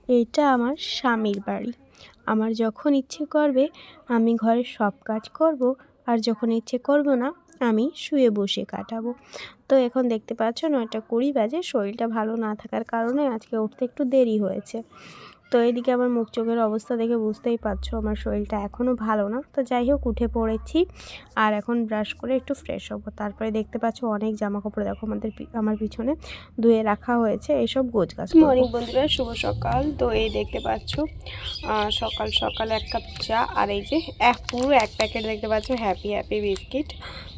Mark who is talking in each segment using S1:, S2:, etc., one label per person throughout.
S1: এটা আমার স্বামীর বাড়ি। আমার যখন ইচ্ছে করবে আমি ঘরের সব কাজ করব, আর যখন ইচ্ছে করব না আমি শুয়ে বসে কাটাবো। তো এখন দেখতে পাচ্ছ 9:20 বাজে। শরীরটা ভালো না থাকার কারণে আজকে উঠতে একটু দেরি হয়েছে। তো এদিকে আমার মুখ চোখের অবস্থা দেখে বুঝতেই পারছো আমার শরীরটা এখনও ভালো না। তো যাই হোক, উঠে পড়েছি আর এখন ব্রাশ করে একটু ফ্রেশ হবো। তারপরে দেখতে পাচ্ছ অনেক জামাকাপড় দেখো আমার পিছনে ধুয়ে রাখা হয়েছে, এইসব গোছগাছ করবো। মর্নিং বন্ধুরা, শুভ সকাল। তো এই দেখতে পাচ্ছ সকাল সকাল 1 কাপ চা, আর এই যে পুরো 1 প্যাকেট দেখতে পাচ্ছ হ্যাপি হ্যাপি বিস্কিট।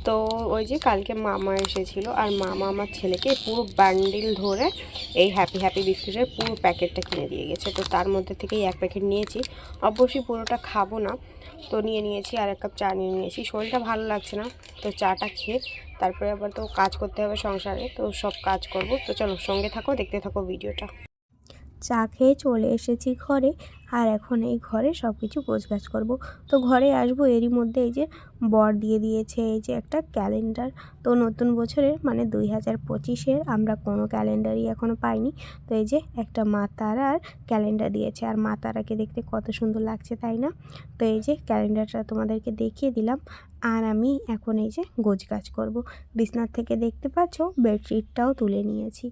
S1: তো ওই যে কালকে মামা এসেছিল আর মামা আমার ছেলেকে পুরো বান্ডিল ধরে এই হ্যাপি হ্যাপি বিস্কিটের পুরো প্যাকেটটা কিনে দিয়ে গেছে। তো তার মধ্যে থেকেই 1 প্যাকেট নিয়েছি। অবশ্যই পুরোটা খাবো না, তো নিয়েছি। আর 1 কাপ চা নিয়েছি। শরীরটা ভালো লাগছে না, তো চাটা খেয়ে তারপরে আবার তো কাজ করতে হবে সংসারে, তো সব কাজ করব। তো চলো সঙ্গে থাকো, দেখতে থাকো ভিডিওটা। চা খেয়ে চলে এসেছি ঘরে, আর এখন এই ঘরে সব কিছু গোছগাছ করব। তো ঘরে আসবো, এরই মধ্যে এই যে বর দিয়ে দিয়েছে এই যে একটা ক্যালেন্ডার। তো নতুন বছরের মানে 2025-এর আমরা কোনো ক্যালেন্ডারই এখনও পাইনি। তো এই যে একটা মা তারার ক্যালেন্ডার দিয়েছে, আর মা তারাকে দেখতে কত সুন্দর লাগছে, তাই না? তো এই যে ক্যালেন্ডারটা তোমাদেরকে দেখিয়ে দিলাম। আর আমি এখন এই যে গোছগাছ করব। বিছনার থেকে দেখতে পাচ্ছ বেডশিটটাও তুলে নিয়েছি।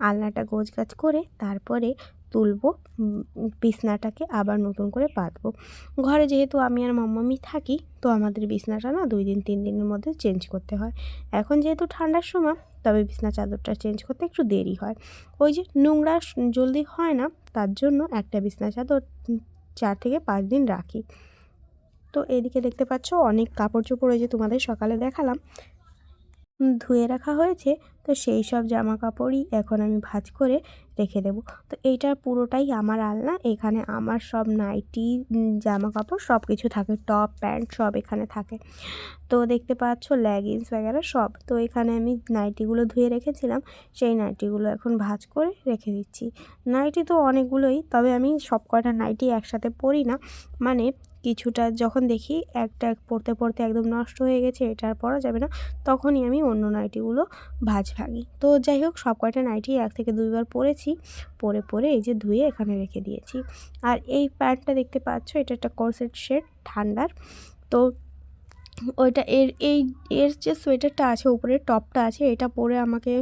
S1: আলনাটা গোছগাছ করে তারপরে তুলব, বিছনাটাকে আবার নতুন করে পাতবো। ঘরে যেহেতু আমি আর মাম্মামি থাকি, তো আমাদের বিছনাটা না 2 দিন 3 দিনের মধ্যে চেঞ্জ করতে হয়। এখন যেহেতু ঠান্ডার সময়, তবে বিছনা চাদরটা চেঞ্জ করতে একটু দেরি হয়। ওই যে নোংরা জলদি হয় না, তার জন্য একটা বিছনা চাদর 4 থেকে 5 দিন রাখি। তো এদিকে দেখতে পাচ্ছ অনেক কাপড় চোপড়, ওই যে তোমাদের সকালে দেখালাম ধুয়ে রাখা হয়েছে। তো সেই সব জামা কাপড়ই এখন আমি ভাঁজ করে রেখে দেব। তো এইটার পুরোটাই আমার আলনা। এখানে আমার সব নাইটি, জামা কাপড় সব কিছু থাকে, টপ প্যান্ট সব এখানে থাকে। তো দেখতে পাচ্ছ লেগিংস वगैरह সব। তো এখানে আমি নাইটিগুলো ধুয়ে রেখেছিলাম, সেই নাইটিগুলো এখন ভাঁজ করে রেখে দিচ্ছি। নাইটি তো অনেকগুলোই, তবে আমি সব কয়টা নাইটি একসাথে পরি না। মানে কিছুটা যখন দেখি একটা পরতে পরতে একদম নষ্ট হয়ে গেছে, এটা আর পরা যাবে না, তখনই আমি অন্য নাইটিগুলো ভাঁজ ভাঙি। তো যাই হোক, সব কয়টা নাইটি 1 থেকে 2 বার পরেছি। পরে এই যে ধুয়ে এখানে রেখে দিয়েছি। আর এই প্যান্টটা দেখতে পাচ্ছ, এটা একটা কর্সেট সেট ঠান্ডার। তো ওইটা এর যে সোয়েটারটা আছে, উপরের টপটা আছে, এটা পরে আমাকে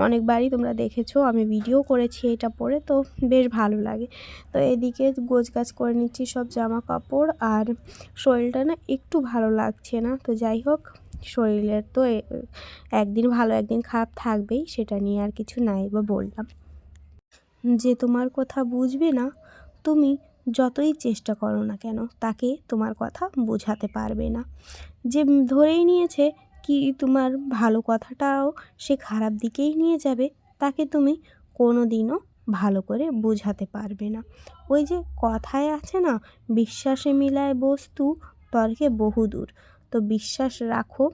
S1: অনেকবারই তোমরা দেখেছো, আমি ভিডিও করেছি এটা পরে, তো বেশ ভালো লাগে। তো এদিকে গোছগাছ করে নিচ্ছি সব জামা কাপড়। আর শরীরটা না একটু ভালো লাগছে না। তো যাই হোক, শরীরের তো একদিন ভালো একদিন খারাপ থাকবেই, সেটা নিয়ে আর কিছু নাই বা বললাম। যে তোমার কথা বুঝবে না, তুমি যতই চেষ্টা করো না কেন তাকে তোমার কথা বোঝাতে পারবে না। যে ধরেই নিয়েছে কি তোমার ভালো কথাটাও সে খারাপ দিকেই নিয়ে যাবে, তাকে তুমি কোনো দিনও ভালো করে বোঝাতে পারবে না। ওই যে কথায় আছে না, বিশ্বাসে মিলায় বস্তু তর্কে বহুদূর। তো বিশ্বাস রাখো,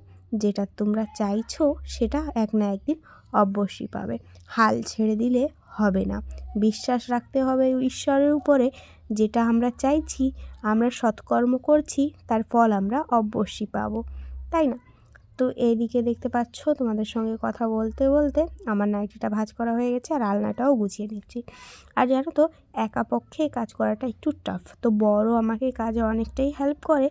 S1: যেটা তোমরা চাইছো সেটা এক না একদিন অবশ্যই পাবে। হাল ছেড়ে দিলে হবে না, বিশ্বাস রাখতে হবে ঈশ্বরের উপরে। যেটা আমরা চাইছি, আমরা সৎকর্ম করছি, তার ফল আমরা অবশ্যই পাবো, তাই না? তো এইদিকে দেখতে পাচ্ছ তোমাদের সঙ্গে কথা বলতে বলতে আমার নাইটিটা ভাঁজ করা হয়ে গেছে, আর আলনাটাও গুছিয়ে নিচ্ছি। আর জানো তো, একা পক্ষে কাজ করাটা একটু টাফ। তো বড় আমাকে কাজে অনেকটাই হেল্প করে।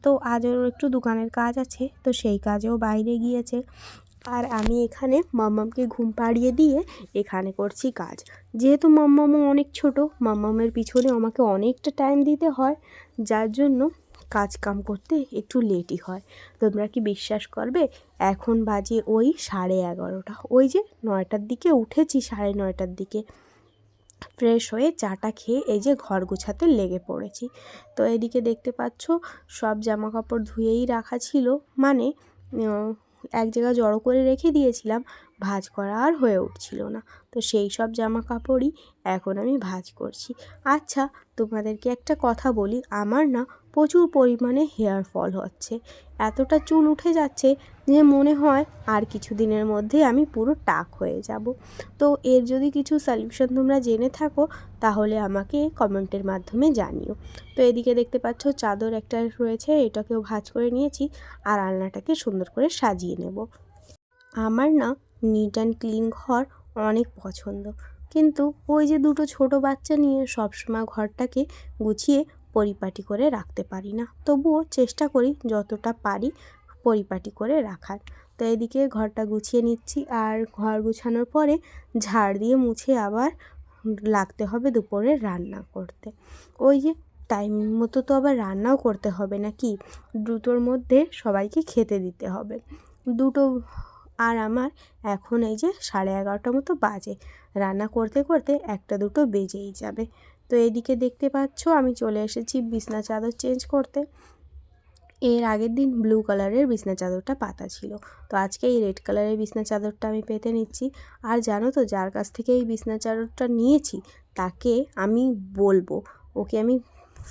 S1: তো আজও একটু দোকানের কাজ আছে, তো সেই কাজেও বাইরে গিয়েছে। আর আমি এখানে মাম্মামকে ঘুম পাড়িয়ে দিয়ে এখানে করছি কাজ। যেহেতু মাম্মামও অনেক ছোট, মাম্মামের পিছনে আমাকে অনেকটা টাইম দিতে হয়, যার জন্য কাজ কাম করতে একটু লেটই হয়। তোমরা কি বিশ্বাস করবে, এখন বাজে ওই 11:30। ওই যে 9টার দিকে উঠেছি, 9:30টার দিকে ফ্রেশ হয়ে চাটা খেয়ে এই যে ঘর গোছাতে লেগে পড়েছি। তো এদিকে দেখতে পাচ্ছ সব জামা কাপড় ধুয়েই রাখা ছিল, মানে এক জায়গায় জড়ো করে রেখে দিয়েছিলাম, ভাঁজ করা আর হয়ে উঠছিল না। তো সেই সব জামা কাপড়ই এখন আমি ভাঁজ করছি। আচ্ছা, তোমাদেরকে একটা কথা বলি, আমার না প্রচুর পরিমাণে হেয়ার ফল হচ্ছে। এতটা চুল উঠে যাচ্ছে যে মনে হয় আর কিছু দিনের মধ্যে আমি পুরো টাক হয়ে যাব। তো এর যদি কিছু সলিউশন তোমরা জেনে থাকো, তাহলে আমাকে কমেন্টের মাধ্যমে জানিও। তো এদিকে দেখতে পাচ্ছ চাদর একটা রয়েছে, এটাকেও ভাঁজ করে নিয়েছি। আর আলনাটাকে সুন্দর করে সাজিয়ে নেব। আমার না নিট অ্যান্ড ক্লিন ঘর অনেক পছন্দ, কিন্তু ওই যে দুটো ছোট বাচ্চা নিয়ে সবসময় ঘরটাকে গুছিয়ে পরিপাটি করে রাখতে পারি না, তবুও চেষ্টা করি যতটা পারি পরিপাটি করে রাখার। তো এদিকে ঘরটা গুছিয়ে নিচ্ছি, আর ঘর গুছানোর পরে ঝাড় দিয়ে মুছে আবার লাগতে হবে দুপুরে রান্না করতে। ওই যে টাইম মতো তো আবার রান্নাও করতে হবে নাকি, দুটোর মধ্যে সবাইকে খেতে দিতে হবে। দুটো আর আমার এখন এই যে 11:30 মতো বাজে, রান্না করতে করতে 1-2 বেজেই যাবে। তো এদিকে দেখতে পাচ্ছ আমি চলে এসেছি বিছনা চাদর চেঞ্জ করতে। এর আগের দিন ব্লু কালারের বিছনা চাদরটা পাতা ছিল, তো আজকে এই রেড কালারের বিছনা চাদরটা আমি পেতে নিচ্ছি। আর জানো তো, যার কাছ থেকে এই বিছনা চাদরটা নিয়েছি তাকে আমি বলবো, ওকে আমি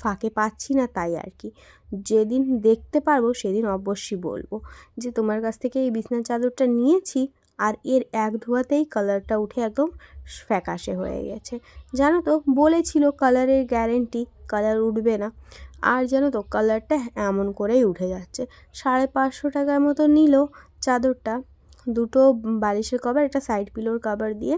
S1: ফাঁকে পাচ্ছি না তাই আর কি, যেদিন দেখতে পারবো সেদিন অবশ্যই বলবো যে তোমার কাছ থেকে এই বিছনা চাদরটা নিয়েছি, আর এর এক ধোয়াতেই কালারটা উঠে একদম ফ্যাকাশে হয়ে গেছে। জানো তো, বলেছিল কালারের গ্যারেন্টি, কালার উঠবে না, আর জানো তো কালারটা এমন করেই উঠে যাচ্ছে। 550 টাকার মতো নিল চাদরটা, দুটো বালিশের কভার, একটা সাইড পিলোর কভার দিয়ে,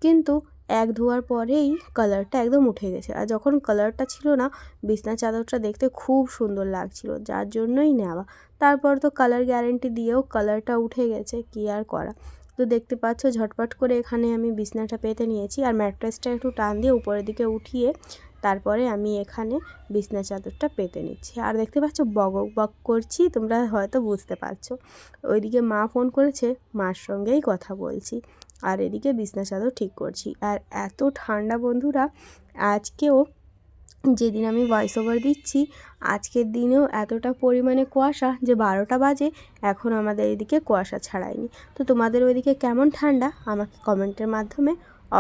S1: কিন্তু এক ধোয়ার পরেই কালারটা একদম উঠে গেছে। আর যখন কালারটা ছিল না, বিছনা চাদরটা দেখতে খুব সুন্দর লাগছিল, যার জন্যই নেওয়া। তারপর তো কালার গ্যারেন্টি দিয়েও কালারটা উঠে গেছে, কী আর করা। তো দেখতে পাচ্ছ ঝটপট করে এখানে আমি বিছনাটা পেতে নিয়েছি, আর ম্যাট্রেসটা একটু টান দিয়ে উপরের দিকে উঠিয়ে তারপরে আমি এখানে বিছনা চাদরটা পেতে নিচ্ছি। আর দেখতে পাচ্ছ বক বক করছি, তোমরা হয়তো বুঝতে পারছো। ওইদিকে মা ফোন করেছে, মার সঙ্গেই কথা বলছি, আর এদিকে বিছনা চাদর ঠিক করছি। আর এত ঠান্ডা বন্ধুরা, আজকেও যেদিন আমি ভয়েস ওভার দিচ্ছি আজকের দিনেও এতটা পরিমাণে কুয়াশা যে 12টা বাজে এখন আমাদের এদিকে কুয়াশা ছাড়ায়নি। তো তোমাদের ওইদিকে কেমন ঠান্ডা আমাকে কমেন্টের মাধ্যমে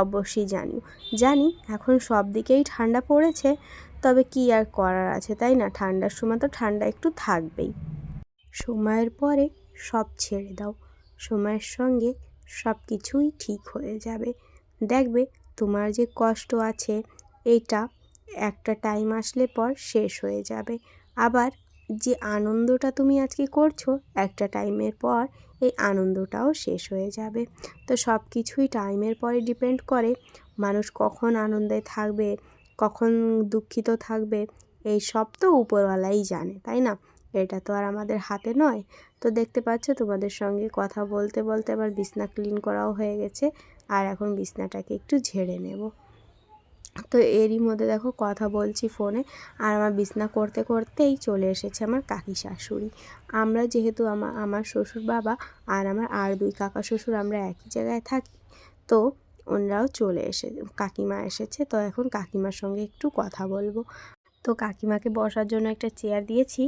S1: অবশ্যই জানিও। জানি এখন সব দিকেই ঠান্ডা পড়েছে, তবে কি আর করার আছে, তাই না? ঠান্ডার সময় তো ঠান্ডা একটু থাকবেই। সময়ের পরে সব ছেড়ে দাও, সময়ের সঙ্গে সব কিছুই ঠিক হয়ে যাবে। দেখবে তোমার যে কষ্ট আছে এটা একটা টাইম আসলে পর শেষ হয়ে যাবে। আবার যে আনন্দটা তুমি আজকে করছো একটা টাইমের পর এই আনন্দটাও শেষ হয়ে যাবে। তো সব কিছুই টাইমের পরে ডিপেন্ড করে, মানুষ কখন আনন্দে থাকবে কখন দুঃখিত থাকবে এই সব তো উপরওয়ালাই জানে, তাই না? এটা তো আর আমাদের হাতে নয়। তো দেখতে পাচ্ছ তোমাদের সঙ্গে কথা বলতে বলতে আবার বিছনা ক্লিন করাও হয়ে গেছে, আর এখন বিছনাটাকে একটু ঝেড়ে নেব। তো এরই মধ্যে দেখো কথা বলছি ফোনে, আর আমার বিছনা করতে করতেই চলে এসেছে আমার কাকি শাশুড়ি। আমরা যেহেতু আমার শ্বশুর বাবা আর আমার আর 2 কাকা শ্বশুর আমরা একই জায়গায় থাকি, তো ওনারাও চলে কাকিমা এসেছে, তো এখন কাকিমার সঙ্গে একটু কথা বলবো। তো কাকিমাকে বসার জন্য একটা চেয়ার দিয়েছি,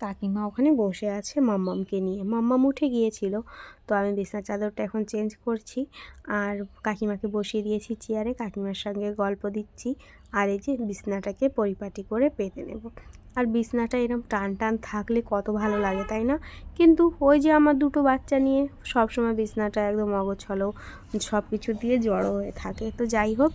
S1: কাকিমা ওখানে বসে আছে মাম্মামকে নিয়ে। মাম্মাম উঠে গিয়েছিল, তো আমি বিছানার চাদরটা এখন চেঞ্জ করছি, আর কাকিমাকে বসিয়ে দিয়েছি চেয়ারে, কাকিমার সঙ্গে গল্প দিচ্ছি, আর এই যে বিছনাটাকে পরিপাটি করে পেতে নেব। আর বিছনাটা এরকম টান টান থাকলে কত ভালো লাগে, তাই না? কিন্তু ওই যে আমার দুটো বাচ্চা নিয়ে সবসময় বিছনাটা একদম অগোছালো সব কিছু দিয়ে জড়ো হয়ে থাকে। তো যাই হোক,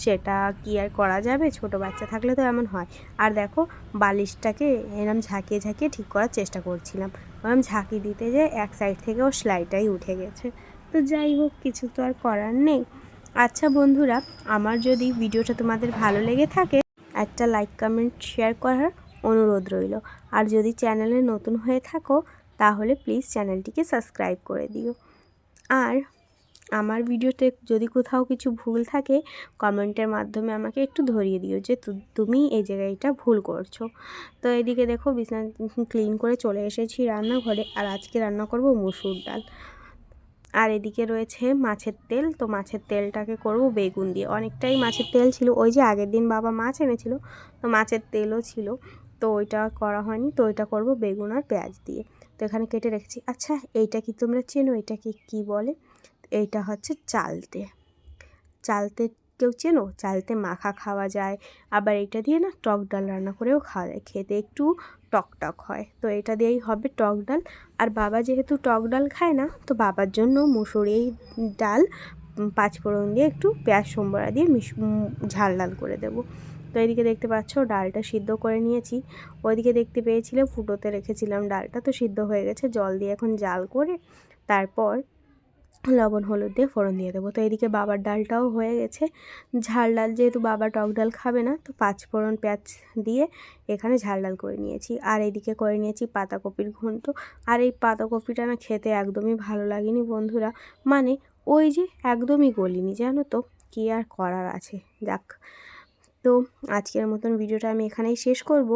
S1: সেটা কি আর করা যাবে, ছোট বাচ্চা থাকলে তো এমন হয়। আর দেখো বালিশটাকে এরম ঝাঁকিয়ে ঝাঁকিয়ে ঠিক করার চেষ্টা করছিলাম, ওরম ঝাঁকি দিতে যে এক সাইড থেকে ওর সেলাইটাই উঠে গেছে। তো যাই হোক, কিছু তো আর করার নেই। আচ্ছা বন্ধুরা, আমার যদি ভিডিওটা তোমাদের ভালো লেগে থাকে একটা লাইক কমেন্ট শেয়ার করার অনুরোধ রইল। আর যদি চ্যানেলে নতুন হয়ে থাকো তাহলে প্লিজ চ্যানেলটিকে সাবস্ক্রাইব করে দিও। আর আমার ভিডিওতে যদি কোথাও কিছু ভুল থাকে কমেন্টের মাধ্যমে আমাকে একটু ধরিয়ে দিও যে তুমি এই জায়গাটা ভুল করছো। তো এদিকে দেখো বিছানা ক্লিন করে চলে এসেছি রান্নাঘরে, আর আজকে রান্না করব মসুর ডাল। আর এদিকে রয়েছে মাছের তেল, তো মাছের তেলটাকে করব বেগুন দিয়ে। অনেকটাই মাছের তেল ছিল, ওই যে আগের দিন বাবা মাছ এনেছিল, তো মাছের তেলও ছিল, তো ওইটা করা হয়নি, তো ওইটা করব বেগুন আর পেঁয়াজ দিয়ে। তো এখানে কেটে রেখেছি। আচ্ছা এইটা কি তোমরা চেনো, এটাকে কি বলে? এইটা হচ্ছে চালতে। চালতে কেউ চেনো? চালতে মাখা খাওয়া যায়, আবার এটা দিয়ে না টক ডাল রান্না করেও খাওয়া যায়, খেতে একটু টক টক হয়। তো এটা দিয়েই হবে টক ডাল। আর বাবা যেহেতু টক ডাল খায় না, তো বাবার জন্য মুসুরি ডাল 5 ফোড়ন দিয়ে একটু পেঁয়াজ সম্বরা দিয়ে ঝাল ডাল করে দেবো। তো এদিকে দেখতে পাচ্ছ ডালটা সিদ্ধ করে নিয়েছি, ওইদিকে দেখতে পেয়েছিলে ফুটোতে রেখেছিলাম ডালটা, তো সিদ্ধ হয়ে গেছে। জল দিয়ে এখন জাল করে তারপর লবণ হলুদ দিয়ে ফোড়ন দিয়ে দেবো। তো এদিকে বাবার ডালটাও হয়ে গেছে। ঝাল ডাল যেহেতু বাবা টক ডাল খাবে না, তো 5 ফোড়ন পেঁয়াজ দিয়ে এখানে ঝাল ডাল করে নিয়েছি। আর এদিকে করে নিয়েছি পাতাকপির ঘন্ট। আর এই পাতাকপিটা না খেতে একদমই ভালো লাগেনি বন্ধুরা, মানে ওই যে একদমই গলেনি, জানো তো, কী আর করার আছে। যাক, তো আজকের মতন ভিডিওটা আমি এখানেই শেষ করব।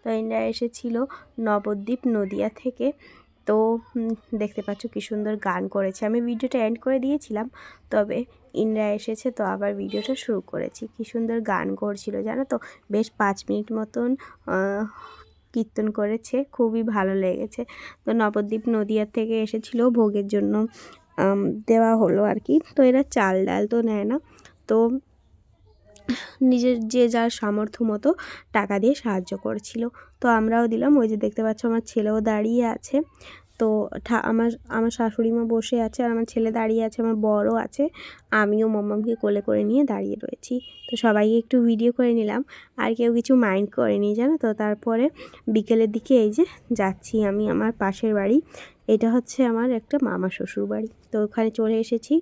S1: তো ইন্ডিয়া এসেছিল নবদ্বীপ নদিয়া থেকে। তো দেখতে পাচ্ছ কী সুন্দর গান করেছে। আমি ভিডিওটা এন্ড করে দিয়েছিলাম, তবে ইন্ডিয়া এসেছে তো আবার ভিডিওটা শুরু করেছি। কী সুন্দর গান করছিল জানো তো, বেশ 5 মিনিট মতন কীর্তন করেছে, খুবই ভালো লেগেছে। তো নবদ্বীপ নদিয়া থেকে এসেছিল ভোগের জন্য দেওয়া হলো আর কি। তো এরা চাল ডাল তো নেয় না, তো নিজের যে যার সামর্থ্য মতো টাকা দিয়ে সাহায্য করেছিল। তো আমরাও দিলাম। ওই যে দেখতে পাচ্ছ আমার ছেলেও দাঁড়িয়ে আছে। তো আমার শাশুড়ি মা বসে আছে, আর আমার ছেলে দাঁড়িয়ে আছে, আমার বড়ও আছে, আমিও মাম্মামকে কোলে করে নিয়ে দাঁড়িয়ে রয়েছি। তো সবাইকে একটু ভিডিও করে নিলাম, আর কেউ কিছু মাইন্ড করেনি জানো তো। তারপরে বিকেলের দিকে এই যে যাচ্ছি আমি আমার পাশের বাড়ি। এটা হচ্ছে আমার একটা মামা শ্বশুর বাড়ি। তো ওখানে চলে এসেছি।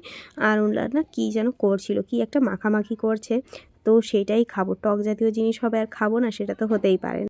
S1: আর ওনারা না কী যেন করছিল, কি একটা মাখামাখি করছে, তো সেটাই খাবো। টক জাতীয় জিনিস হবে আর খাবো না, সেটা তো হতেই পারে না।